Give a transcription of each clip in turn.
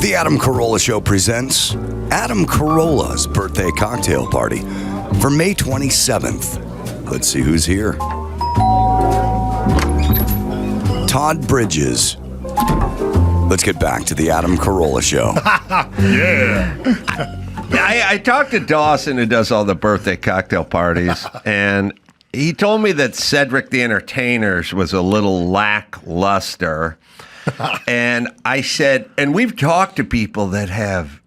The Adam Carolla Show presents Adam Carolla's birthday cocktail party for May 27th. Let's see who's here. Todd Bridges. Let's get back to the Adam Carolla Show. Yeah. I talked to Dawson, who does all the birthday cocktail parties, and he told me that Cedric the Entertainer's was a little lackluster. And I said, and we've talked to people that have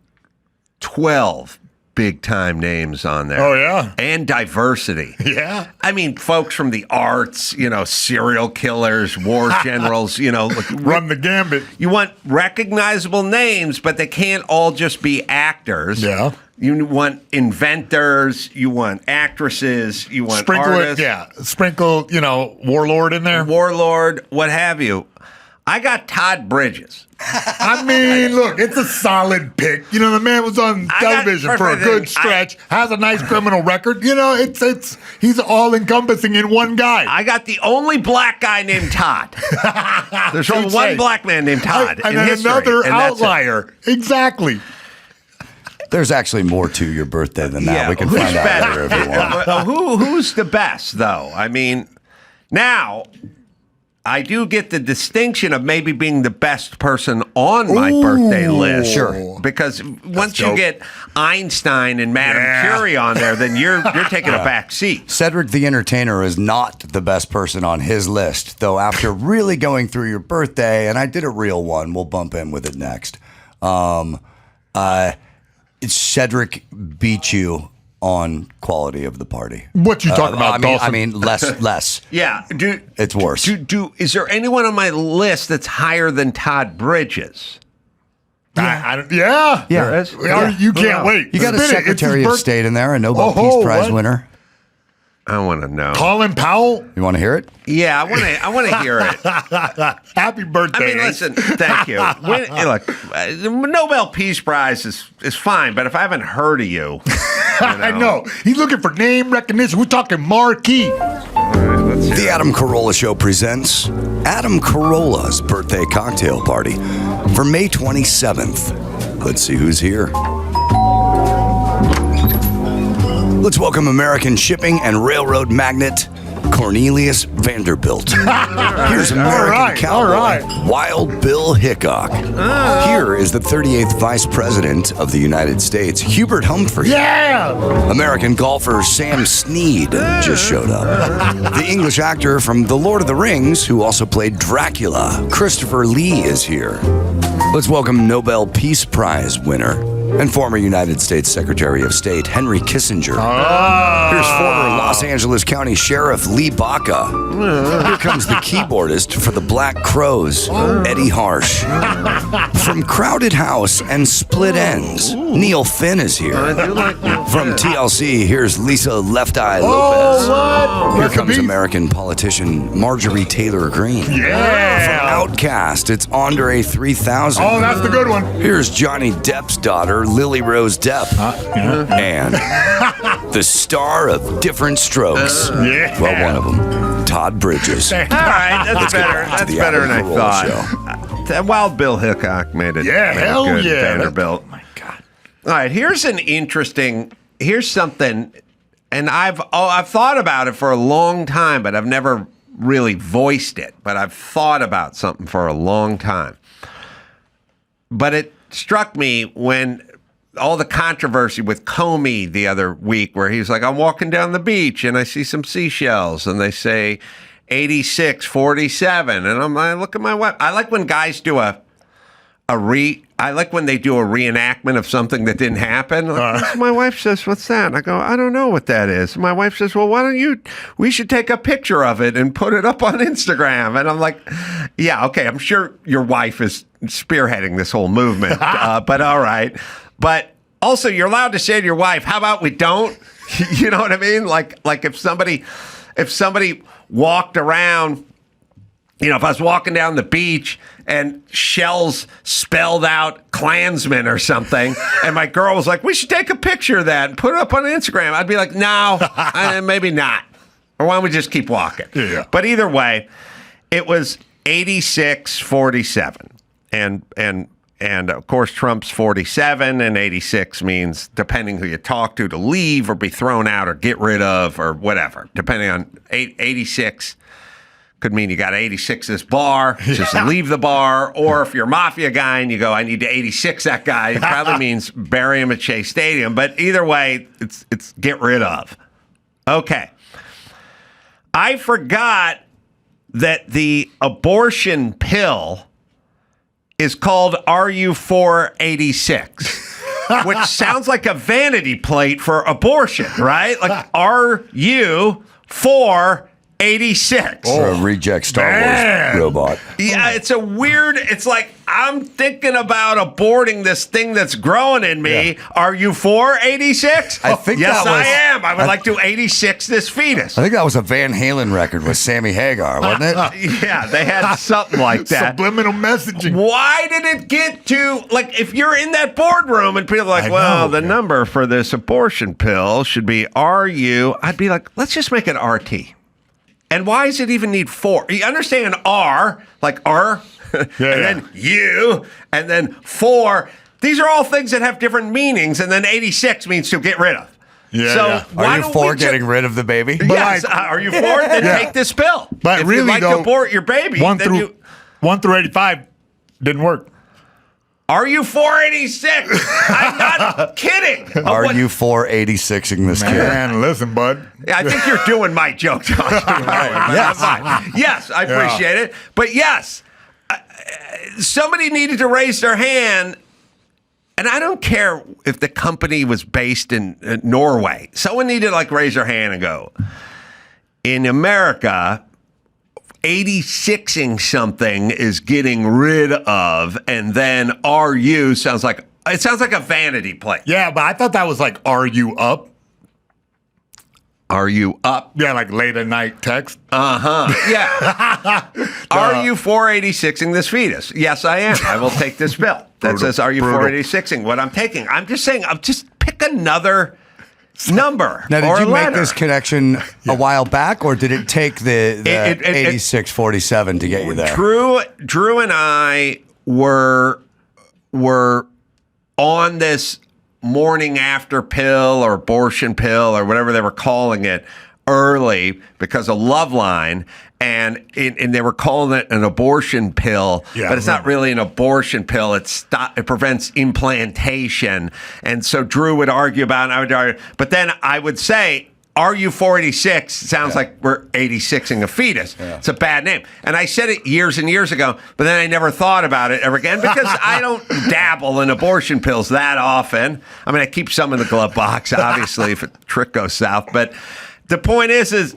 12 big-time names on there. Oh, yeah? And diversity. Yeah? I mean, folks from the arts, serial killers, war generals, Run the gambit. You want recognizable names, but they can't all just be actors. Yeah. You want inventors, you want actresses, you want artists. Sprinkle, warlord in there. Warlord, what have you. I got Todd Bridges. I mean, look, it's a solid pick. The man was on television for a good stretch, has a nice criminal record. He's all-encompassing in one guy. I got the only black guy named Todd. There's only one black man named Todd in history. Another outlier. Exactly. There's actually more to your birthday than that. Yeah, We can find out later if you want. Who's the best, though? I mean, now I do get the distinction of maybe being the best person on my birthday list. Sure. Because once you get Einstein and Madame Curie on there, then you're taking a back seat. Cedric the Entertainer is not the best person on his list, though after really going through your birthday, and I did a real one, we'll bump in with it next. Cedric beat you on quality of the party. What you talking about, Dawson? I mean, less. Yeah. It's worse. Is there anyone on my list that's higher than Todd Bridges? Yeah. There is? You can't wait. You got a Secretary of State in there, a Nobel Peace Prize winner. I want to know. Colin Powell? You want to hear it? Yeah, I want to hear it. Happy birthday. I mean, listen, thank you. Look, the Nobel Peace Prize is fine, but if I haven't heard of you. I know. He's looking for name recognition. We're talking marquee. The Adam Carolla Show presents Adam Carolla's birthday cocktail party for May 27th. Let's see who's here. Let's welcome American shipping and railroad magnate Cornelius Vanderbilt. Here's American cowboy Wild Bill Hickok. Here is the 38th Vice President of the United States, Hubert Humphrey. Yeah! American golfer Sam Snead just showed up. The English actor from The Lord of the Rings, who also played Dracula, Christopher Lee, is here. Let's welcome Nobel Peace Prize winner and former United States Secretary of State Henry Kissinger. Here's former Los Angeles County Sheriff Lee Baca. Here comes the keyboardist for the Black Crows, Eddie Harsh. From Crowded House and Split Ends, Neil Finn is here. From TLC, here's Lisa Left Eye Lopez. Here comes American politician Marjorie Taylor Greene. Yeah! From Outcast, it's Andre 3000. Oh, that's the good one. Here's Johnny Depp's daughter, Lily Rose Depp. And the star of Different Strokes. Well, one of them, Todd Bridges. All right, that's better. That's better than I thought. That Wild Bill Hickok made it. Yeah, hell good, yeah. Vanderbilt. Oh, my God. All right, here's something, and I've thought about it for a long time, but I've never really voiced it. But I've thought about something for a long time. But it struck me when all the controversy with Comey the other week, where he's like, I'm walking down the beach and I see some seashells and they say 86-47. And I look at my wife. I like when guys do I like when they do a reenactment of something that didn't happen. My wife says, what's that? And I go, I don't know what that is. My wife says, well, we should take a picture of it and put it up on Instagram. And I'm like, yeah, okay, I'm sure your wife is spearheading this whole movement, but all right. But also, you're allowed to say to your wife, how about we don't? You know what I mean? Like if somebody walked around, if I was walking down the beach and shells spelled out Klansman or something, and my girl was like, we should take a picture of that and put it up on Instagram, I'd be like, no, maybe not. Or why don't we just keep walking? Yeah. But either way, it was 86-47. And And of course, Trump's 47, and 86 means, depending who you talk to leave or be thrown out or get rid of or whatever. Depending on 86 could mean you got to 86 this bar, just leave the bar. Or if you're a mafia guy and you go, I need to 86 that guy, it probably means bury him at Shea Stadium. But either way, it's get rid of. Okay. I forgot that the abortion pill is called RU486, which sounds like a vanity plate for abortion, right? Like RU486. Or a reject Star Wars robot. Yeah, it's a weird, it's like, I'm thinking about aborting this thing that's growing in me. Yeah. Are you 486? I think yes, that was, I am. I would like to 86 this fetus. I think that was a Van Halen record with Sammy Hagar, wasn't it? Yeah, they had something like that. Subliminal messaging. Why did it get to, like, if you're in that boardroom and people are like, the number for this abortion pill should be RU, I'd be like, let's just make it RT. And why does it even need 4? You understand R, like R, then U, and then 4. These are all things that have different meanings, and then 86 means to get rid of. Yeah, so Are you for getting rid of the baby? Yes. Are you for it? Then take this pill. But if really, you'd like to abort your baby, 1 then through 85 didn't work. Are you 486? I'm not kidding. Are you 486ing this kid? Man, listen, bud. Yeah, I think you're doing my joke, Josh. Yes, I appreciate it. But yes, somebody needed to raise their hand. And I don't care if the company was based in Norway. Someone needed to raise their hand and go, in America, 86ing something is getting rid of, and then RU sounds like a vanity plate. Yeah, but I thought that was like, are you up? Are you up? Yeah, like late at night text. Yeah. Are you 486ing this fetus? Yes, I am. I will take this pill that says, are you 486ing what I'm taking? I'm just saying, just pick another number. Now, or did you a make this connection a while back, or did it take the 8647 to get you there? Drew and I were on this morning after pill or abortion pill or whatever they were calling it early because of Loveline, and they were calling it an abortion pill, but it's not really an abortion pill. It prevents implantation. And so Drew would argue about it, and I would argue, but then I would say, RU 486 sounds like we're 86ing a fetus. Yeah. It's a bad name. And I said it years and years ago, but then I never thought about it ever again because I don't dabble in abortion pills that often. I mean, I keep some in the glove box, obviously, if a trick goes south. But the point is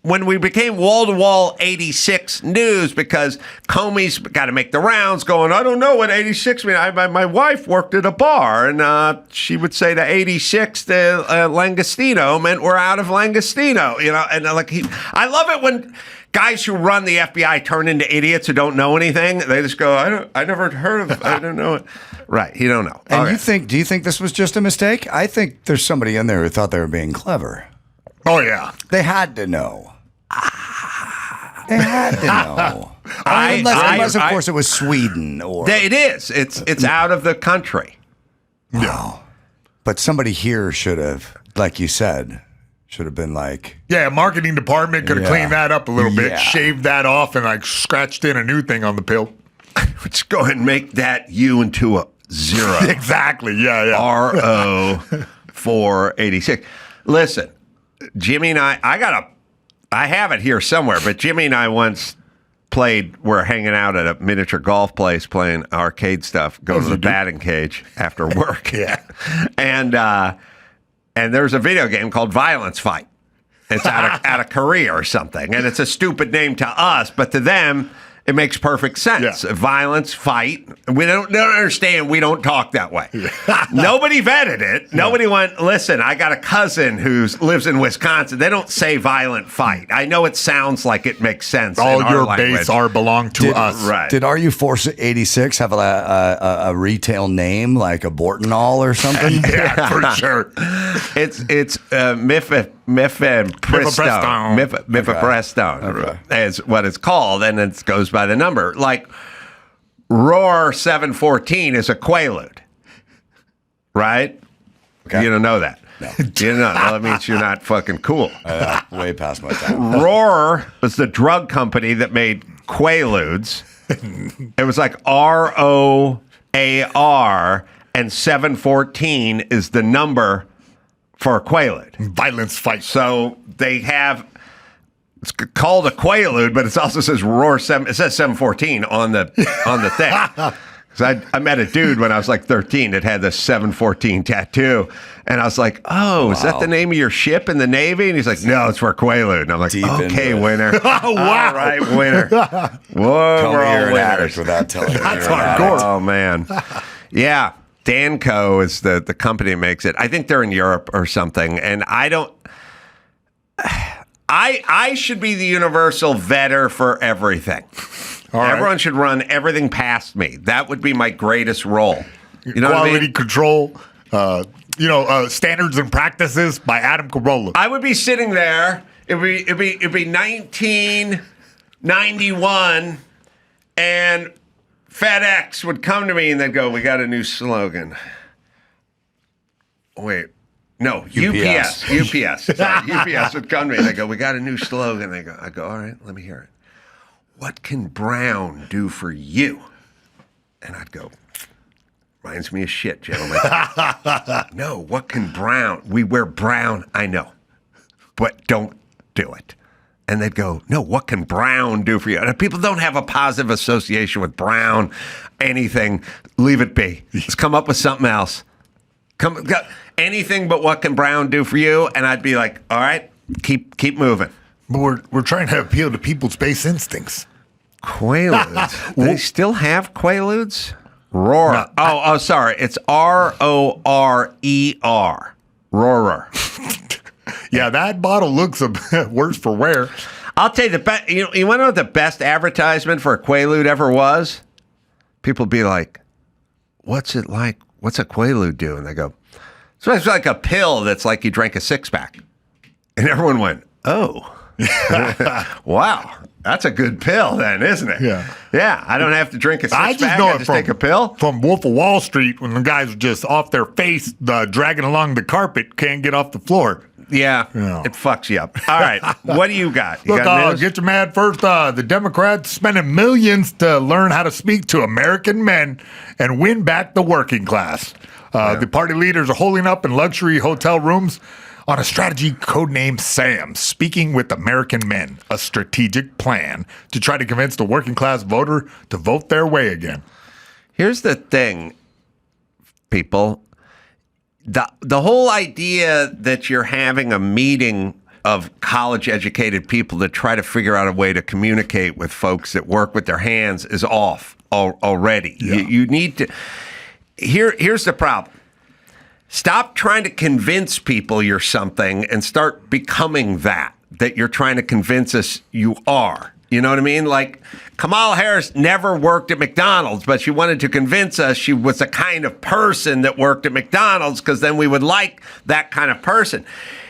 when we became wall-to-wall 86 news, because Comey's got to make the rounds going, I don't know what 86 means. My wife worked at a bar, and she would say to 86 to Langostino meant we're out of Langostino. And I love it when guys who run the FBI turn into idiots who don't know anything. They just go, I never heard of, I don't know it. Right, you don't know. And do you think this was just a mistake? I think there's somebody in there who thought they were being clever. Oh, yeah. They had to know. They had to know. Unless, of course, it was Sweden or. It is. It's out of the country. Wow. But somebody here should have, like you said, should have been like. Yeah, marketing department could have cleaned that up a little bit, shaved that off, and scratched in a new thing on the pill. Let's go ahead and make that U into a 0. Exactly. Yeah. RO 486. Listen, Jimmy and I have it here somewhere, but Jimmy and I once we're hanging out at a miniature golf place playing arcade stuff, go to the batting cage after work. And there's a video game called Violence Fight. It's out of Korea or something. And it's a stupid name to us, but to them, it makes perfect sense. Yeah. Violence, fight. We don't understand. We don't talk that way. Nobody vetted it. Nobody went, listen, I got a cousin who lives in Wisconsin. They don't say violent fight. I know it sounds like it makes sense. All your base belong to us. Right. Did RU 486 have a retail name like Abortinol or something? Yeah, for sure. It's Mifeprestone is what it's called, and it goes by the number. Like, Roar 714 is a Quaalude, right? Okay. You don't know that. No. You don't know. Well, that means you're not fucking cool. Way past my time. Roar was the drug company that made Quaaludes. It was like ROAR, and 714 is the number for a Quaalude. Violence fight. So they have, it's called a Quaalude, but it also says Roar 7. It says 714 on the thing. Because I met a dude when I was like 13 that had the 714 tattoo. And I was like, oh, is that the name of your ship in the Navy? And he's like, no, it's for Quaalude. And I'm like, Deep okay, into it. winner. Oh, wow. All right, winner. Whoa, Tell me we're all you're an winners. addict without telling me That's you're an hardcore. addict. Oh, man. Yeah. Danco is the company that makes it. I think they're in Europe or something. And I don't... I should be the universal vetter for everything. All right. Everyone should run everything past me. That would be my greatest role. You know what I Quality mean? control, standards and practices by Adam Carolla. I would be sitting there. It'd be 1991, and FedEx would come to me and they'd go, "We got a new slogan." Wait. No, UPS. Sorry, UPS would come to me and they go, "We got a new slogan." I go, "All right, let me hear it. What can brown do for you?" And I'd go, "Reminds me of shit, gentlemen." No, what can brown? We wear brown, I know, but don't do it. And they'd go, "No, what can brown do for you?" And if people don't have a positive association with brown, anything, leave it be. Let's come up with something else. Anything but what can brown do for you? And I'd be like, all right, keep moving. But we're trying to appeal to people's base instincts. Quaaludes. They still have Quaaludes? Roar. No, oh, sorry. It's RORER. Roarer. Yeah, that bottle looks a bit worse for wear. I'll tell you the best. You want to know what the best advertisement for a Quaalude ever was? People be like, "What's it like? What's a Quaalude do?" And they go, "It's like a pill that's like you drank a 6-pack." And everyone went, "Oh, wow, that's a good pill, then, isn't it?" Yeah. I don't have to drink a 6-pack. I just know I it just from, take a pill. from Wolf of Wall Street when the guys are just off their face, dragging along the carpet, can't get off the floor. Yeah, Yeah. it fucks you up. All right, what do you got? You Look, got news? get your mad first. The Democrats spending millions to learn how to speak to American men and win back the working class. The party leaders are holding up in luxury hotel rooms on a strategy codenamed SAM, Speaking with American Men, a strategic plan to try to convince the working class voter to vote their way again. Here's the thing, people. The whole idea that you're having a meeting of college-educated people to try to figure out a way to communicate with folks that work with their hands is off already. Yeah. You need to... Here's the problem. Stop trying to convince people you're something and start becoming that you're trying to convince us you are. You know what I mean? Like, Kamala Harris never worked at McDonald's, but she wanted to convince us she was the kind of person that worked at McDonald's because then we would like that kind of person.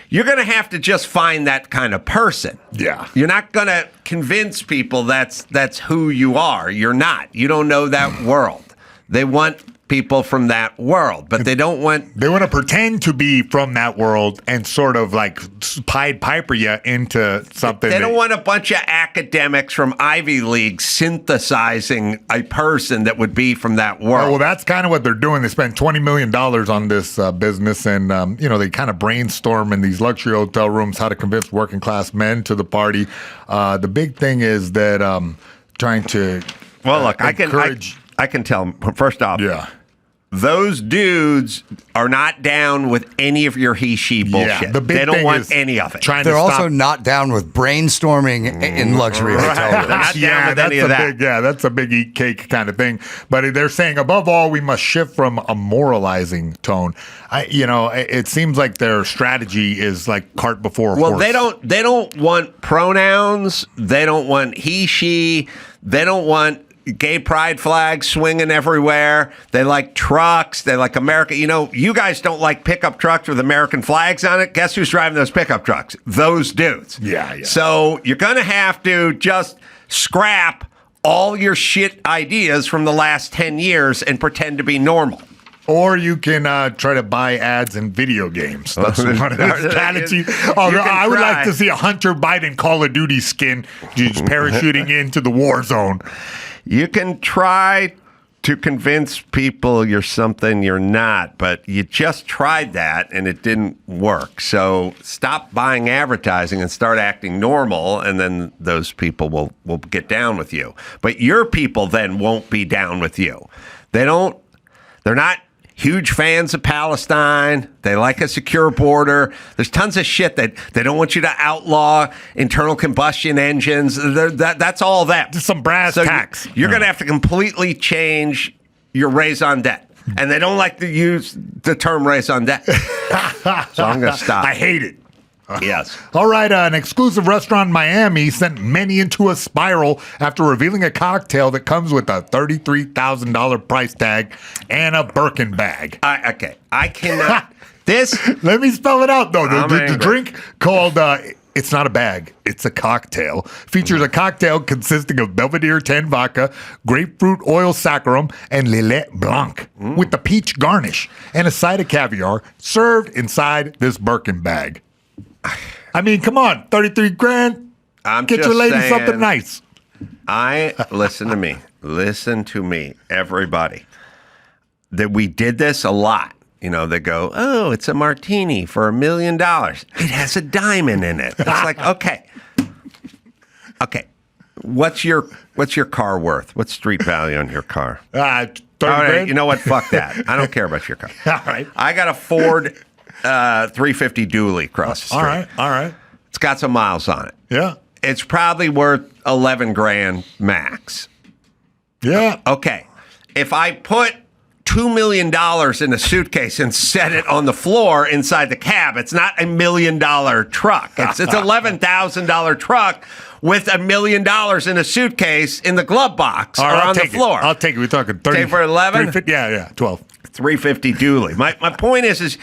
You're going to have to just find that kind of person. Yeah. You're not going to convince people that's who you are. You're not. You don't know that world. They want people from that world, but they don't want... They want to pretend to be from that world and sort of like Pied Piper you into something. They don't want a bunch of academics from Ivy League synthesizing a person that would be from that world. Well, that's kind of what they're doing. They spent $20 million on this business, and they kind of brainstorm in these luxury hotel rooms how to convince working class men to the party. The big thing is that trying to well, look, encourage... I can tell them, first off, Yeah. those dudes are not down with any of your he-she bullshit. The big they don't thing want is any of it. trying They're to also stop. not down with brainstorming in luxury hotel Right. rooms. Not down with that's any of that. That's a big eat cake kind of thing. But they're saying above all, we must shift from a moralizing tone. It seems like their strategy is like cart before horse. Well, they don't want pronouns. They don't want he, she. They don't want gay pride flags swinging everywhere. They like trucks. They like America. You guys don't like pickup trucks with American flags on it. Guess who's driving those pickup trucks? Those dudes. Yeah. So you're going to have to just scrap all your shit ideas from the last 10 years and pretend to be normal. Or you can try to buy ads in video games. That's one of the strategies. I would like to see a Hunter Biden Call of Duty skin just parachuting into the war zone. You can try to convince people you're something you're not, but you just tried that and it didn't work. So stop buying advertising and start acting normal, and then those people will get down with you. But your people then won't be down with you. They're not huge fans of Palestine. They like a secure border. There's tons of shit that they don't want you to outlaw internal combustion engines. That's all that. Just some brass tacks. You're going to have to completely change your raison d'etre. And they don't like to use the term raison d'etre. So I'm going to stop. I hate it. Yes. All right. An exclusive restaurant in Miami sent many into a spiral after revealing a cocktail that comes with a $33,000 price tag and a Birkin bag. Okay. I cannot. This. Let me spell it out, though. The I'm drink called It's Not a Bag, It's a Cocktail features a cocktail consisting of Belvedere 10 vodka, grapefruit oil saccharum, and Lillet Blanc with the peach garnish and a side of caviar served inside this Birkin bag. I mean, come on, 33 grand. Get your lady something nice. Listen to me, everybody. That we did this a lot. You know, they go, oh, it's a martini for $1 million. It has a diamond in it. It's like, okay. What's your car worth? What's street value on your car? 30 grand. grand. You know what? Fuck that. I don't care about your car. All right. I got a Ford 350 dually across the street. All right. It's got some miles on it. Yeah. It's probably worth 11 grand max. Yeah. Okay. If I put $2 million in a suitcase and set it on the floor inside the cab, it's not $1 million truck. It's $11,000 truck with $1 million in a suitcase in the glove box or on the floor. I'll take it. We're talking 30. Take for 11? Yeah, 12. 350 dually. My point is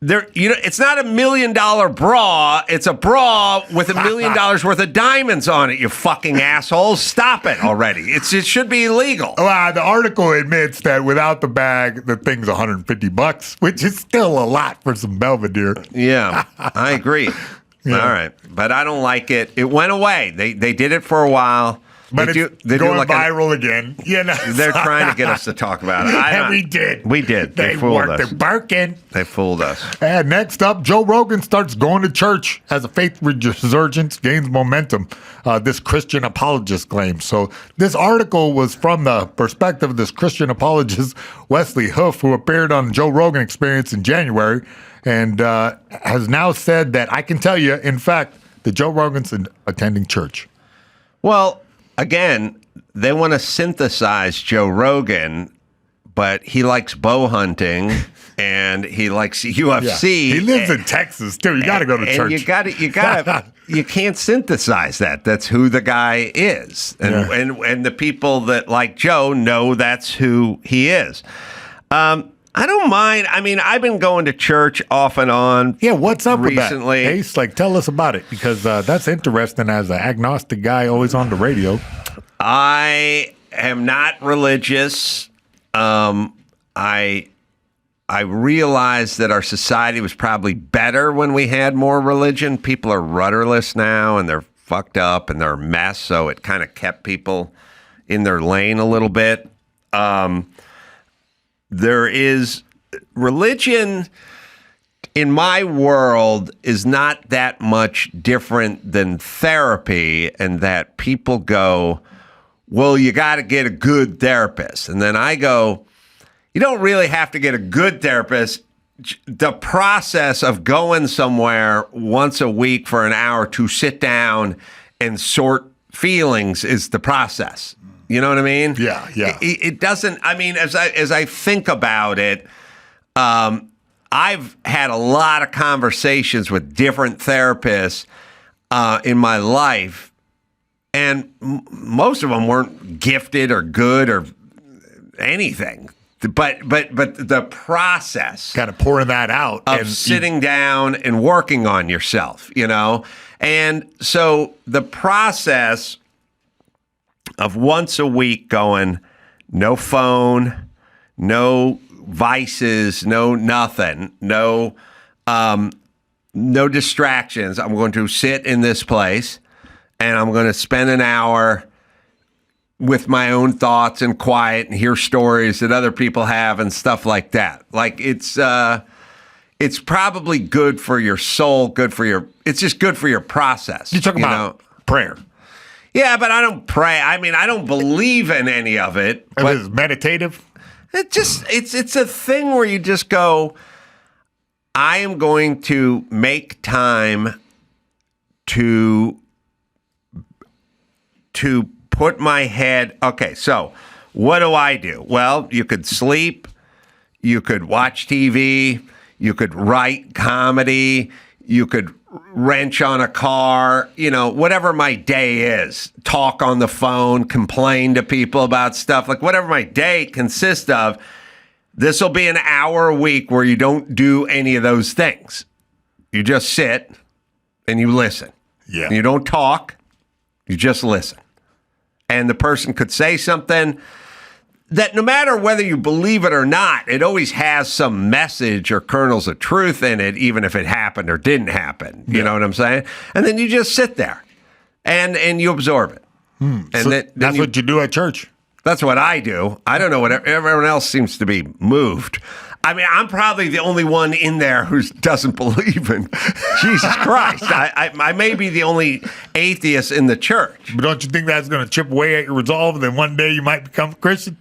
there, it's not $1 million bra. It's a bra with $1 million worth of diamonds on it. You fucking assholes! Stop it already. It should be illegal. Well, the article admits that without the bag, the thing's $150, which is still a lot for some Belvedere. Yeah, I agree. Yeah. All right, but I don't like it. It went away. They did it for a while. But it's going viral again. They're trying to get us to talk about it. And we did. We did. They fooled worked us. the Birkin. They fooled us. And next up, Joe Rogan starts going to church as a faith resurgence gains momentum. This Christian apologist claims. So this article was from the perspective of this Christian apologist, Wesley Hoof, who appeared on Joe Rogan Experience in January and has now said that I can tell you, in fact, that Joe Rogan's attending church. Well, again, they want to synthesize Joe Rogan, but he likes bow hunting and he likes UFC. Yeah. He lives in Texas too. You got to go to church. You can't synthesize that. That's who the guy is, and the people that like Joe know that's who he is. I don't mind. I mean, I've been going to church off and on. Yeah, what's up recently. With that? Ace, tell us about it, because that's interesting as an agnostic guy always on the radio. I am not religious. I realized that our society was probably better when we had more religion. People are rudderless now, and they're fucked up, and they're a mess, so it kind of kept people in their lane a little bit. There is religion in my world is not that much different than therapy, and that people go, well, you got to get a good therapist. And then I go, you don't really have to get a good therapist. The process of going somewhere once a week for an hour to sit down and sort feelings is the process. You know what I mean? Yeah. It doesn't. I mean, as I think about it, I've had a lot of conversations with different therapists in my life, and most of them weren't gifted or good or anything. But the process, kind of pouring that out, of sitting down and working on yourself, and so the process of once a week going, no phone, no vices, no nothing, no distractions. I'm going to sit in this place and I'm going to spend an hour with my own thoughts and quiet and hear stories that other people have and stuff like that. Like it's probably good for your soul, it's just good for your process. You're talking about prayer. Yeah, but I don't pray. I mean, I don't believe in any of it. But It's meditative. It's a thing where you just go, I am going to make time to put my head. Okay, so what do I do? Well, you could sleep, you could watch TV, you could write comedy, you could wrench on a car, whatever my day is, talk on the phone, complain to people about stuff, like whatever my day consists of, this will be an hour a week where you don't do any of those things. You just sit and you listen. Yeah. You don't talk, you just listen. And the person could say something that no matter whether you believe it or not, it always has some message or kernels of truth in it, even if it happened or didn't happen. You know what I'm saying? And then you just sit there and you absorb it. And So then that's what you do at church. That's what I do. I don't know what everyone else seems to be moved. I mean, I'm probably the only one in there who doesn't believe in Jesus Christ. I may be the only atheist in the church. But don't you think that's going to chip away at your resolve and then one day you might become a Christian?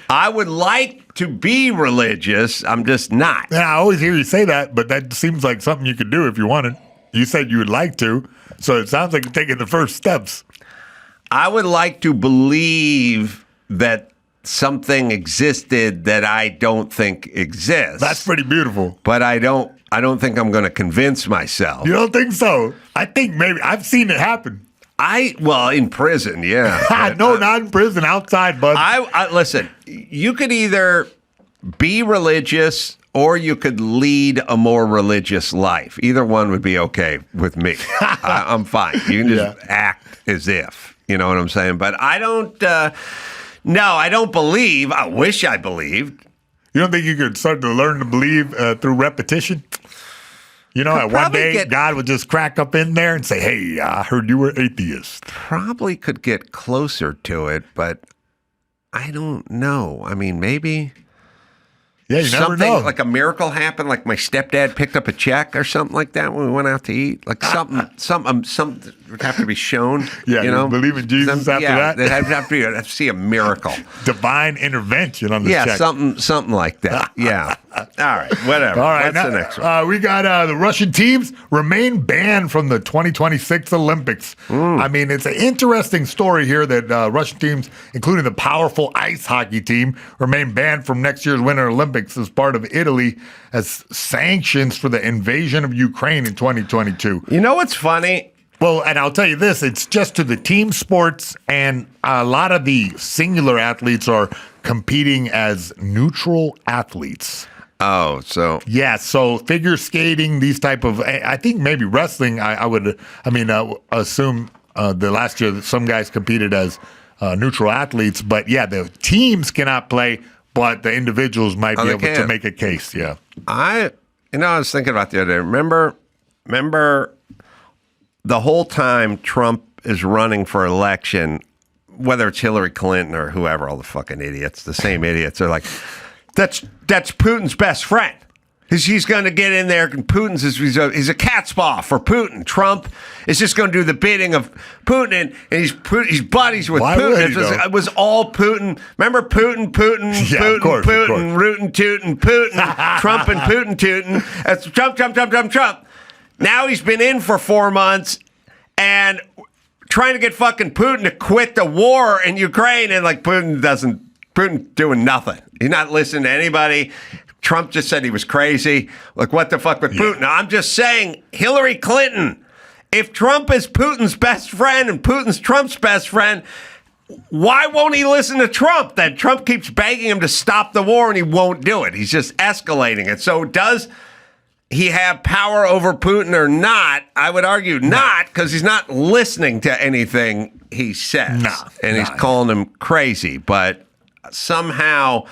I would like to be religious. I'm just not. Yeah, I always hear you say that, but that seems like something you could do if you wanted. You said you would like to, so it sounds like you're taking the first steps. I would like to believe that something existed that I don't think exists. That's pretty beautiful. But I don't think I'm going to convince myself. You don't think so? I think maybe I've seen it happen. Well, in prison, yeah. No, not in prison, outside, bud. I listen, you could either be religious or you could lead a more religious life. Either one would be okay with me. I'm fine. You can just act as if, you know what I'm saying? But I don't, no, I don't believe. I wish I believed. You don't think you could start to learn to believe through repetition? At one day, God would just crack up in there and say, hey, I heard you were atheist. Probably could get closer to it, but I don't know. I mean, maybe Yeah, you never know. Like a miracle happened, like my stepdad picked up a check or something like that when we went out to eat. Like something would have to be shown. Yeah, you believe in Jesus after that? I'd have to see a miracle. Divine intervention on the check. Yeah, something like that. Yeah. All right, whatever. All right, That's the next one. We got the Russian teams remain banned from the 2026 Olympics. I mean, it's an interesting story here that Russian teams, including the powerful ice hockey team, remain banned from next year's Winter Olympics as part of Italy as sanctions for the invasion of Ukraine in 2022. You know what's funny? Well, and I'll tell you this, it's just to the team sports, and a lot of the singular athletes are competing as neutral athletes. Oh, so Yeah, so figure skating, these type of, I think maybe wrestling, I would assume the last year that some guys competed as neutral athletes, but yeah, the teams cannot play, but the individuals might be able to make a case, yeah. I was thinking about the other day. Remember the whole time Trump is running for election, whether it's Hillary Clinton or whoever, all the fucking idiots, the same idiots are like, that's Putin's best friend. He's going to get in there, and he's a cat's paw for Putin. Trump is just going to do the bidding of Putin, and he's buddies with Putin. It was all Putin. Remember Putin, Yeah, Putin, of course. rootin' tootin', Putin, Trump and Putin tootin'. That's Trump. Now he's been in for 4 months and trying to get fucking Putin to quit the war in Ukraine, and like Putin doing nothing. He's not listening to anybody. Trump just said he was crazy. Like, what the fuck with Putin? Now, I'm just saying, Hillary Clinton, if Trump is Putin's best friend and Putin's Trump's best friend, why won't he listen to Trump? Then Trump keeps begging him to stop the war and he won't do it. He's just escalating it. So does he have power over Putin or not? I would argue not, because he's not listening to anything he says. And he's calling him crazy. But somehow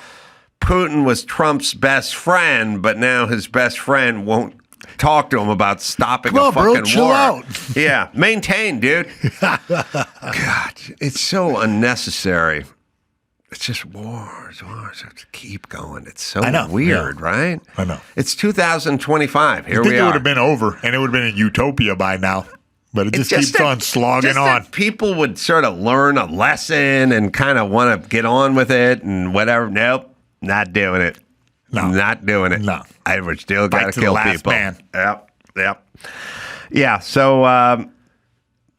Putin was Trump's best friend, but now his best friend won't talk to him about stopping a fucking chill war. out. Yeah, maintain, dude. God, it's so unnecessary. It's just wars. Have to keep going. It's so weird, right? I know. It's 2025. Here I think we it are. would have been over, and it would have been a utopia by now. But it just keeps on slogging on. That people would sort of learn a lesson and kind of want to get on with it and whatever. Nope, not doing it. No. Not doing it. No. We're still got to the kill last people. man. Yep. Yeah, so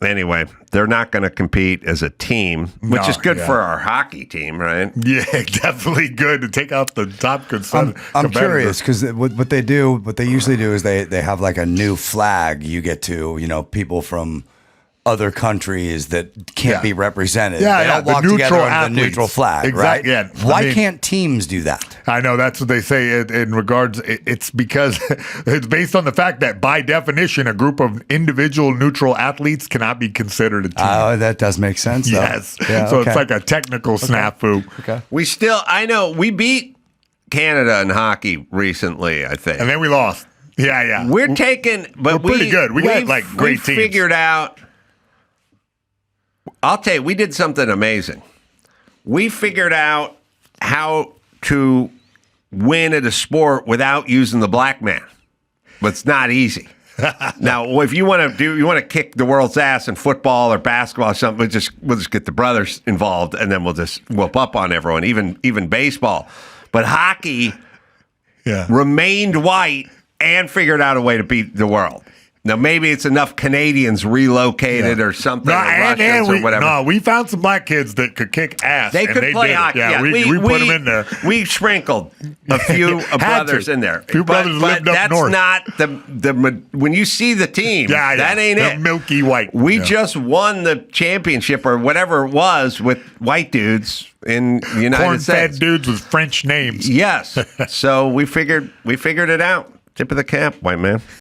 anyway, they're not going to compete as a team, which is good for our hockey team, right? Yeah, definitely good to take out the top I'm curious because what they usually do is they have like a new flag. You get to, people from other countries that can't be represented. They all walk the together neutral under the athletes. neutral flag, Exactly. right? Yeah. Why can't teams do that? I know that's what they say in regards. It's because it's based on the fact that by definition, a group of individual neutral athletes cannot be considered a team. Oh, that does make sense. Though. Yes. Yeah, so it's like a technical snafu. Okay. We beat Canada in hockey recently, I think. And then we lost. Yeah. We're taking, but we're pretty good. We got like great teams. Figured out. I'll tell you, we did something amazing. We figured out how to win at a sport without using the black man, but it's not easy. Now, if you want to kick the world's ass in football or basketball or something, we'll just get the brothers involved, and then we'll just whoop up on everyone, even baseball. But hockey remained white and figured out a way to beat the world. Now, maybe it's enough Canadians relocated or something, or Russians or whatever. No, we found some black kids that could kick ass. They could play hockey. Yeah, we put them in there. We sprinkled a few brothers in there. A few brothers lived up north. That's not the when you see the team, that ain't They're it. milky white. We just won the championship or whatever it was with white dudes in the United States. Corn-fed dudes with French names. Yes. So we figured it out. Tip of the cap, white man.